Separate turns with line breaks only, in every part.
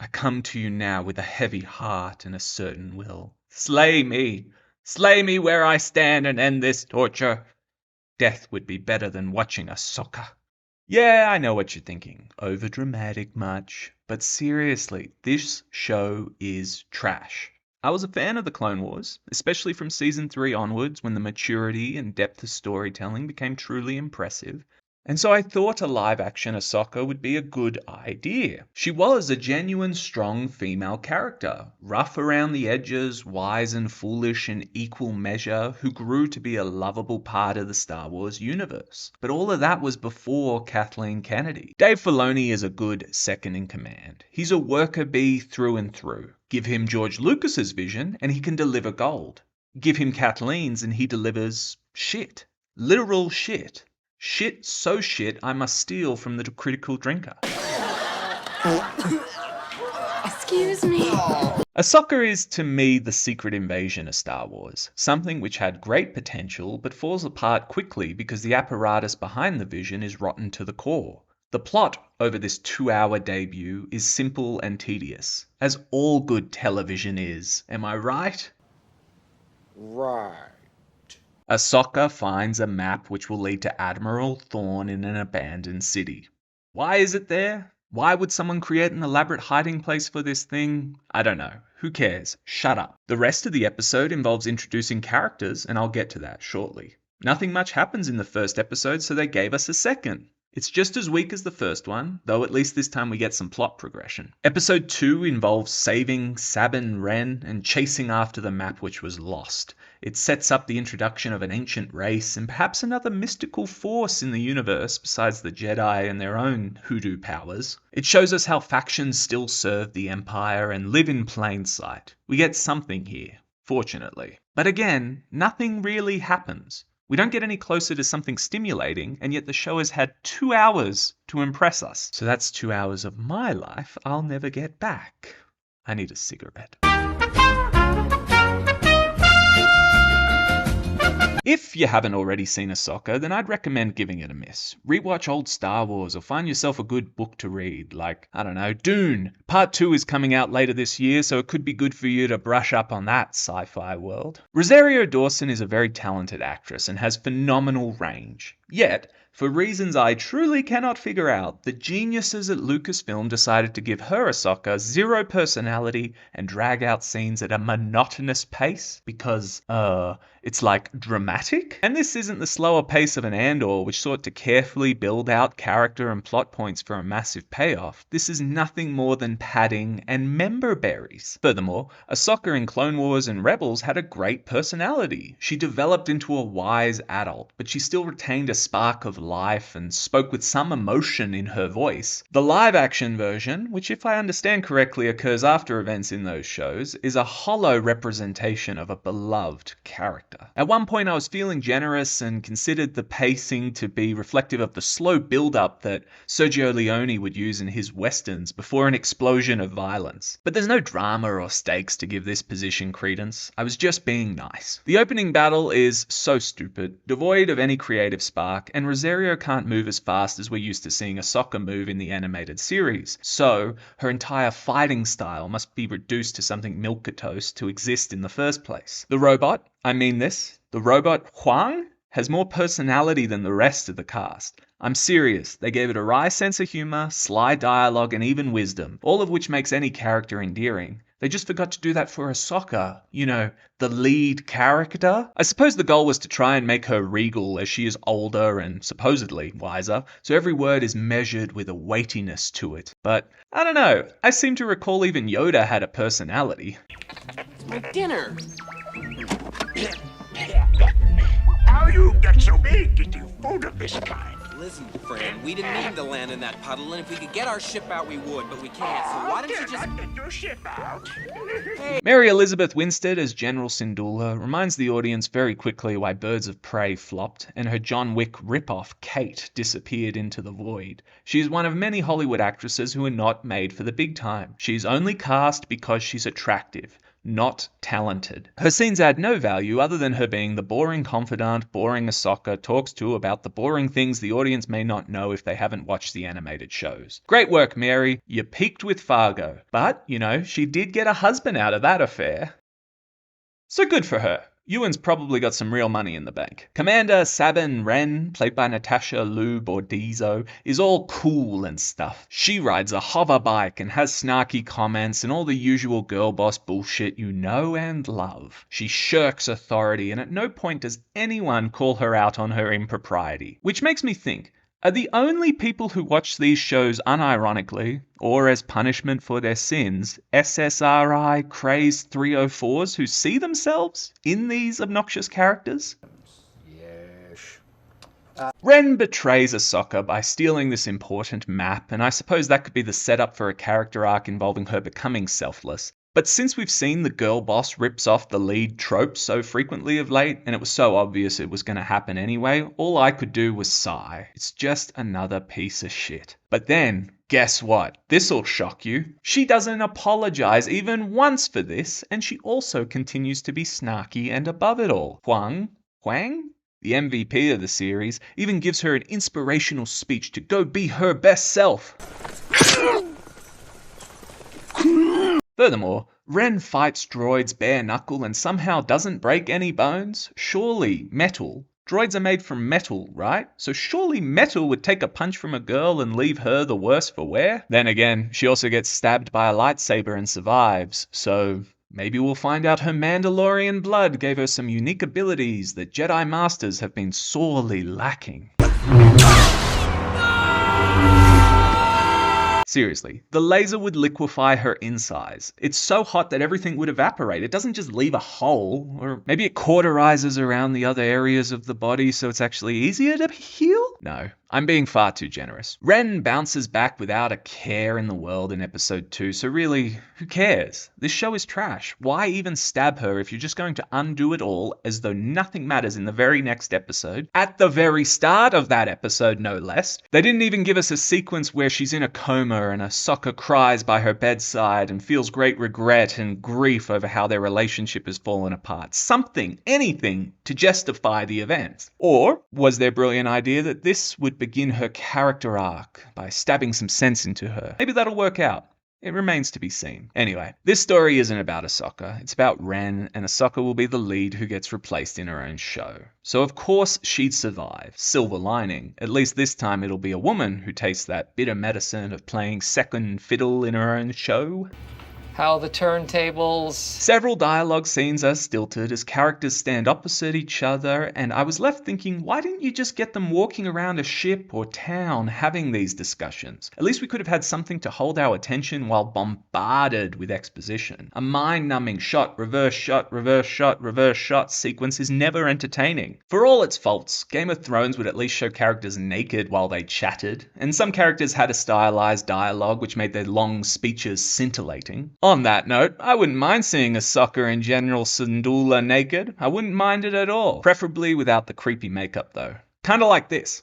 I come to you now with a heavy heart and a certain will. Slay me! Slay me where I stand and end this torture! Death would be better than watching Ahsoka. Yeah, I know what you're thinking. Overdramatic much. But seriously, this show is trash. I was a fan of the Clone Wars, especially from Season 3 onwards when the maturity and depth of storytelling became truly impressive. And so I thought a live-action Ahsoka would be a good idea. She was a genuine strong female character, rough around the edges, wise and foolish in equal measure, who grew to be a lovable part of the Star Wars universe. But all of that was before Kathleen Kennedy. Dave Filoni is a good second-in-command. He's a worker bee through and through. Give him George Lucas's vision and he can deliver gold. Give him Kathleen's and he delivers shit. Literal shit. Shit so shit I must steal from the critical drinker.
Excuse me.
Ahsoka is to me the secret invasion of Star Wars, something which had great potential but falls apart quickly because the apparatus behind the vision is rotten to the core. The plot over this 2-hour debut is simple and tedious, as all good television is, am I right?
Right.
Ahsoka finds a map which will lead to Admiral Thrawn in an abandoned city. Why is it there? Why would someone create an elaborate hiding place for this thing? I don't know. Who cares? Shut up. The rest of the episode involves introducing characters, and I'll get to that shortly. Nothing much happens in the first episode, so they gave us a second. It's just as weak as the first one, though at least this time we get some plot progression. Episode 2 involves saving Sabine Wren and chasing after the map which was lost. It sets up the introduction of an ancient race and perhaps another mystical force in the universe besides the Jedi and their own hoodoo powers. It shows us how factions still serve the Empire and live in plain sight. We get something here, fortunately. But again, nothing really happens. We don't get any closer to something stimulating, and yet the show has had 2 hours to impress us. So that's 2 hours of my life I'll never get back. I need a cigarette. If you haven't already seen Ahsoka, then I'd recommend giving it a miss. Rewatch old Star Wars or find yourself a good book to read, like, I don't know, Dune. Part 2 is coming out later this year, so it could be good for you to brush up on that sci-fi world. Rosario Dawson is a very talented actress and has phenomenal range. Yet, for reasons I truly cannot figure out, the geniuses at Lucasfilm decided to give her Ahsoka zero personality and drag out scenes at a monotonous pace because, it's like dramatic? And this isn't the slower pace of an Andor which sought to carefully build out character and plot points for a massive payoff. This is nothing more than padding and member berries. Furthermore, Ahsoka in Clone Wars and Rebels had a great personality. She developed into a wise adult, but she still retained a spark of life and spoke with some emotion in her voice. The live-action version, which if I understand correctly occurs after events in those shows, is a hollow representation of a beloved character. At one point I was feeling generous and considered the pacing to be reflective of the slow build-up that Sergio Leone would use in his westerns before an explosion of violence. But there's no drama or stakes to give this position credence. I was just being nice. The opening battle is so stupid, devoid of any creative spark, and Rosario can't move as fast as we're used to seeing Ahsoka move in the animated series. So, her entire fighting style must be reduced to something milquetoast to exist in the first place. The robot, the robot Huang, has more personality than the rest of the cast. I'm serious, they gave it a wry sense of humor, sly dialogue, and even wisdom, all of which makes any character endearing. They just forgot to do that for Ahsoka, you know, the lead character. I suppose the goal was to try and make her regal as she is older and supposedly wiser, so every word is measured with a weightiness to it. But, I don't know, I seem to recall even Yoda had a personality.
It's my dinner.
How you get so big eating food of this kind?
Listen, Fran, we didn't mean to land in that puddle, and if we could get our ship out, we would, but we can't, so why don't you just...
Get your ship out.
Mary Elizabeth Winstead as General Syndulla reminds the audience very quickly why Birds of Prey flopped and her John Wick ripoff Kate disappeared into the void. She is one of many Hollywood actresses who are not made for the big time. She's only cast because she's attractive. not talented. Her scenes add no value other than her being the boring confidant boring Ahsoka talks to about the boring things the audience may not know if they haven't watched the animated shows. Great work, Mary. You peaked with Fargo. But, she did get a husband out of that affair. So good for her. Ewan's probably got some real money in the bank. Commander Sabine Wren, played by Natasha Liu Bordizzo, is all cool and stuff. She rides a hover bike and has snarky comments and all the usual girl boss bullshit you know and love. She shirks authority and at no point does anyone call her out on her impropriety. Which makes me think, are the only people who watch these shows unironically, or as punishment for their sins, SSRI crazed 304s who see themselves in these obnoxious characters?
Yes.
Wren betrays Ahsoka by stealing this important map, and I suppose that could be the setup for a character arc involving her becoming selfless. But since we've seen the girl boss rips off the lead trope so frequently of late, and it was so obvious it was going to happen anyway, all I could do was sigh. It's just another piece of shit. But then, guess what? This'll shock you. She doesn't apologize even once for this, and she also continues to be snarky and above it all. Huang, the MVP of the series, even gives her an inspirational speech to go be her best self. Furthermore, Wren fights droids bare knuckle and somehow doesn't break any bones? Surely metal. Droids are made from metal, right? So surely metal would take a punch from a girl and leave her the worse for wear? Then again, she also gets stabbed by a lightsaber and survives, so maybe we'll find out her Mandalorian blood gave her some unique abilities that Jedi Masters have been sorely lacking. Seriously, the laser would liquefy her insides. It's so hot that everything would evaporate. It doesn't just leave a hole, or maybe it cauterizes around the other areas of the body so it's actually easier to heal? No, I'm being far too generous. Wren bounces back without a care in the world in episode 2, so really, who cares? This show is trash. Why even stab her if you're just going to undo it all as though nothing matters in the very next episode? At the very start of that episode, no less. They didn't even give us a sequence where she's in a coma and Ahsoka cries by her bedside and feels great regret and grief over how their relationship has fallen apart. Something, anything, to justify the events. Or was their brilliant idea that this would begin her character arc by stabbing some sense into her? Maybe that'll work out. It remains to be seen. Anyway, this story isn't about Ahsoka. It's about Wren, and Ahsoka will be the lead who gets replaced in her own show. So of course she'd survive. Silver lining. At least this time it'll be a woman who tastes that bitter medicine of playing second fiddle in her own show.
How the turntables.
Several dialogue scenes are stilted as characters stand opposite each other, and I was left thinking, why didn't you just get them walking around a ship or town having these discussions? At least we could have had something to hold our attention while bombarded with exposition. A mind-numbing shot, reverse shot, reverse shot, reverse shot sequence is never entertaining. For all its faults, Game of Thrones would at least show characters naked while they chatted, and some characters had a stylized dialogue which made their long speeches scintillating. On that note, I wouldn't mind seeing Ahsoka and General Syndulla naked. I wouldn't mind it at all. Preferably without the creepy makeup though. Kinda like this.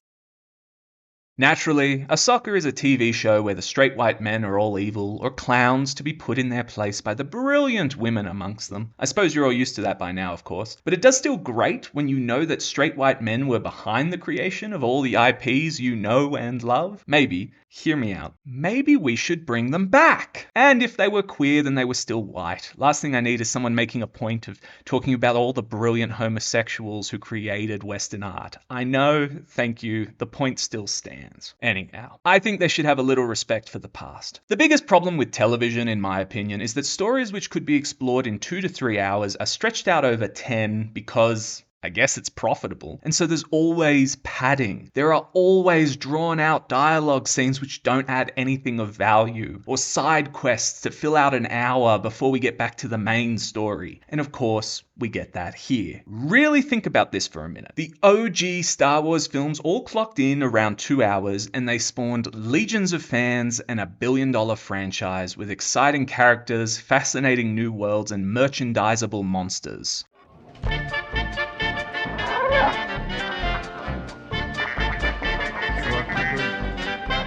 Naturally, Ahsoka is a TV show where the straight white men are all evil or clowns to be put in their place by the brilliant women amongst them. I suppose you're all used to that by now, of course. But it does still great when you know that straight white men were behind the creation of all the IPs you know and love. Maybe, hear me out, maybe we should bring them back. And if they were queer, then they were still white. Last thing I need is someone making a point of talking about all the brilliant homosexuals who created Western art. I know, thank you, the point still stands. Anyhow, I think they should have a little respect for the past. The biggest problem with television, in my opinion, is that stories which could be explored in 2 to 3 hours are stretched out over 10 because I guess it's profitable. And so there's always padding. There are always drawn out dialogue scenes which don't add anything of value, or side quests to fill out an hour before we get back to the main story. And of course, we get that here. Really think about this for a minute. The OG Star Wars films all clocked in around 2 hours, and they spawned legions of fans and a billion-dollar franchise with exciting characters, fascinating new worlds, and merchandisable monsters.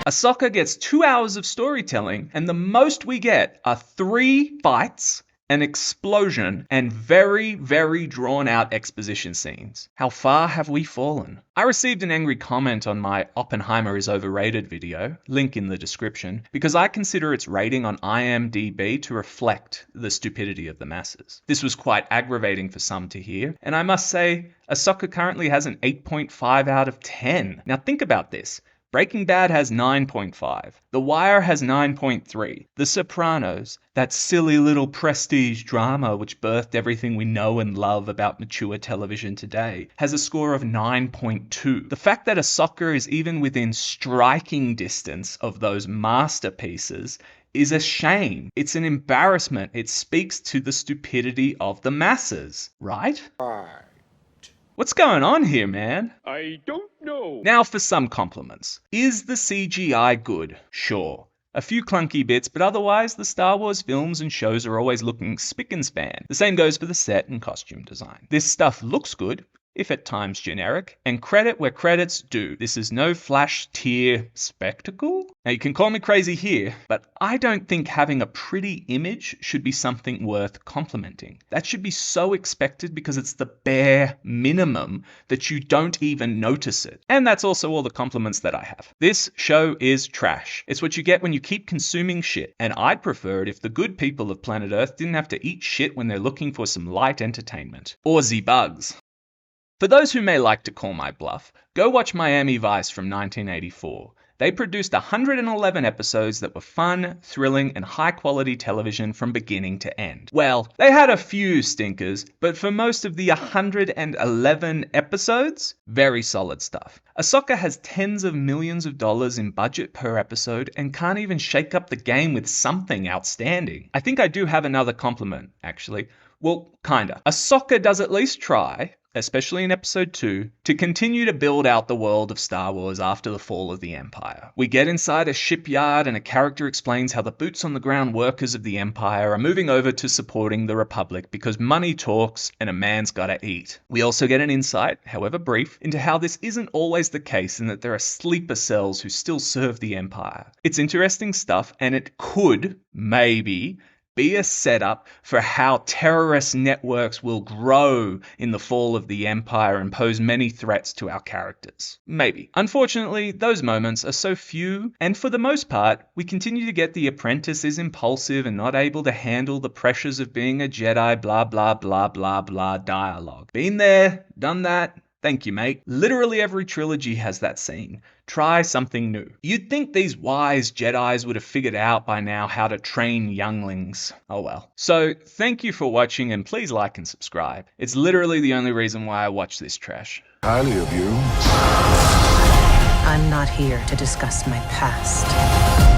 Ahsoka gets 2 hours of storytelling, and the most we get are 3 fights an explosion, and very, very drawn out exposition scenes. How far have we fallen? I received an angry comment on my Oppenheimer is overrated video, link in the description, because I consider its rating on IMDb to reflect the stupidity of the masses. This was quite aggravating for some to hear, and I must say, Ahsoka currently has an 8.5 out of 10. Now think about this. Breaking Bad has 9.5. The Wire has 9.3. The Sopranos, that silly little prestige drama which birthed everything we know and love about mature television today, has a score of 9.2. The fact that Ahsoka is even within striking distance of those masterpieces is a shame. It's an embarrassment. It speaks to the stupidity of the masses, right? What's going on here, man?
I don't know.
Now for some compliments. Is the CGI good? Sure. A few clunky bits, but otherwise the Star Wars films and shows are always looking spick and span. The same goes for the set and costume design. This stuff looks good, if at times generic, and credit where credit's due. This is no flash tier spectacle. Now you can call me crazy here, but I don't think having a pretty image should be something worth complimenting. That should be so expected because it's the bare minimum that you don't even notice it. And that's also all the compliments that I have. This show is trash. It's what you get when you keep consuming shit, and I'd prefer it if the good people of planet Earth didn't have to eat shit when they're looking for some light entertainment. Or Z-Bugs. For those who may like to call my bluff, go watch Miami Vice from 1984. They produced 111 episodes that were fun, thrilling, and high-quality television from beginning to end. Well, they had a few stinkers, but for most of the 111 episodes, very solid stuff. Ahsoka has tens of millions of dollars in budget per episode and can't even shake up the game with something outstanding. I think I do have another compliment, actually. Well, kinda. Ahsoka does at least try, especially in episode 2, to continue to build out the world of Star Wars after the fall of the Empire. We get inside a shipyard and a character explains how the boots on the ground workers of the Empire are moving over to supporting the Republic because money talks and a man's gotta eat. We also get an insight, however brief, into how this isn't always the case and that there are sleeper cells who still serve the Empire. It's interesting stuff, and it could, maybe, be a setup for how terrorist networks will grow in the fall of the Empire and pose many threats to our characters. Maybe. Unfortunately, those moments are so few, and for the most part, we continue to get the apprentice is impulsive and not able to handle the pressures of being a Jedi blah blah blah blah blah dialogue. Been there, done that. Thank you, mate. Literally every trilogy has that scene. Try something new. You'd think these wise Jedis would have figured out by now how to train younglings. Oh well. So, thank you for watching and please like and subscribe. It's literally the only reason why I watch this trash.
Highly of you.
I'm not here to discuss my past.